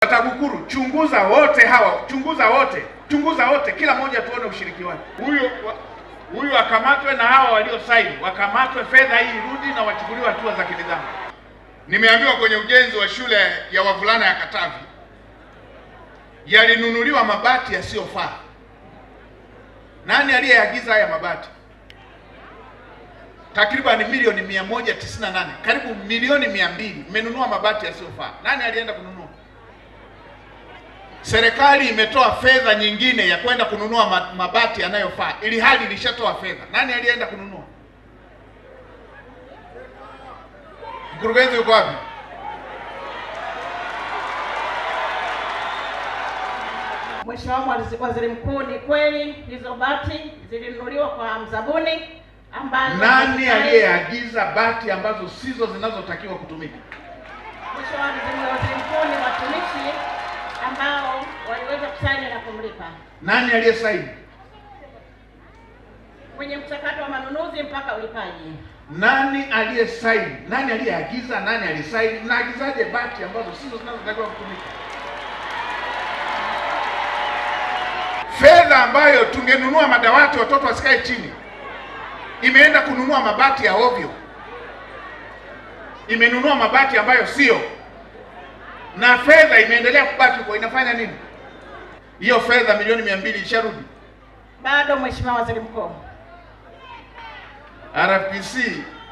TAKUKURU, chunguza wote hawa, chunguza wote, kila mmoja tuone ushiriki wake. Huyu akamatwe na hawa waliosaini wakamatwe, fedha hii irudi na wachukuliwe hatua za kinidhamu. Nimeambiwa kwenye ujenzi wa shule ya wavulana ya Katavi yalinunuliwa mabati yasiyofaa. Nani aliyeagiza haya mabati? Takriban milioni 198, karibu milioni 200 mmenunua mabati yasiyofaa. Nani alienda kununua? Serikali imetoa fedha nyingine ya kwenda kununua mabati yanayofaa, ili hali ilishatoa fedha. Nani alienda kununua? Mkurugenzi yuko wapi? Mheshimiwa Waziri Mkuu, ni kweli hizo bati zilinunuliwa kwa mzabuni ambazo... Nani aliyeagiza bati ambazo sizo zinazotakiwa kutumika? Mheshimiwa Waziri Mkuu, ni watumishi ambao waliweza kusaini na kumlipa. Nani aliyesaini? Kwenye mchakato wa manunuzi mpaka ulipaji. Nani aliyesaini? Nani aliyeagiza? Nani alisaini? Mnaagizaje bati ambazo sizo zinazotakiwa kutumika? Fedha ambayo tungenunua madawati watoto wasikae chini imeenda kununua mabati ya ovyo, imenunua mabati ambayo sio, na fedha imeendelea kubaki kwa. Inafanya nini hiyo fedha? Milioni 200 isharudi bado? Mheshimiwa Waziri Mkuu, RPC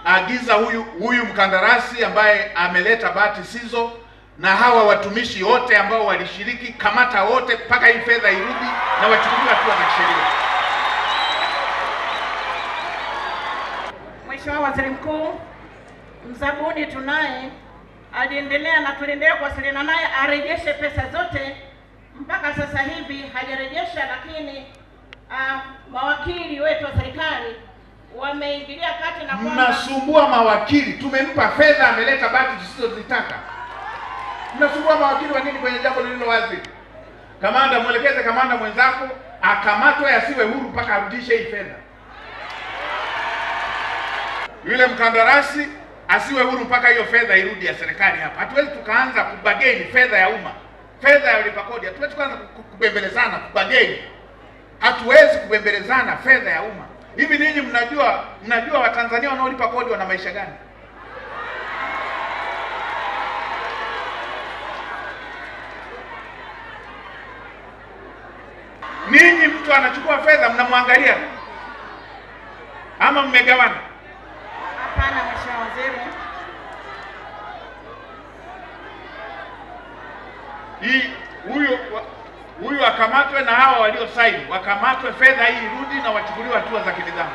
agiza huyu mkandarasi ambaye ameleta bati sizo na hawa watumishi wote ambao walishiriki, kamata wote mpaka hii fedha irudi na wachukuliwe hatua za kisheria. Mheshimiwa Waziri Mkuu, mzabuni tunaye aliendelea na tuliendelea kuwasiliana naye arejeshe pesa zote. Mpaka sasa hivi hajarejesha, lakini mawakili wetu wa serikali wameingilia kati na kwamba mnasumbua mawakili. Tumempa fedha, ameleta bati tusizozitaka. Mnasumbua mawakili wa nini kwenye jambo lililo wazi? Kamanda, mwelekeze kamanda mwenzako akamatwe, asiwe huru mpaka arudishe hii fedha. Yule mkandarasi asiwe huru mpaka hiyo fedha irudi ya serikali hapa. Hatuwezi tukaanza kubageni fedha ya umma, fedha ya walipa kodi. Hatuwezi kuanza kubembelezana, kubageni. Hatuwezi kubembelezana fedha ya umma. Hivi ninyi mnajua Watanzania wanaolipa kodi wana maisha gani? Ninyi mtu anachukua fedha mnamwangalia ama mmegawana? Hapana, Mheshimiwa Waziri. Huyu akamatwe na hawa waliosaini wakamatwe, fedha hii irudi na wachukuliwe hatua za kinidhamu.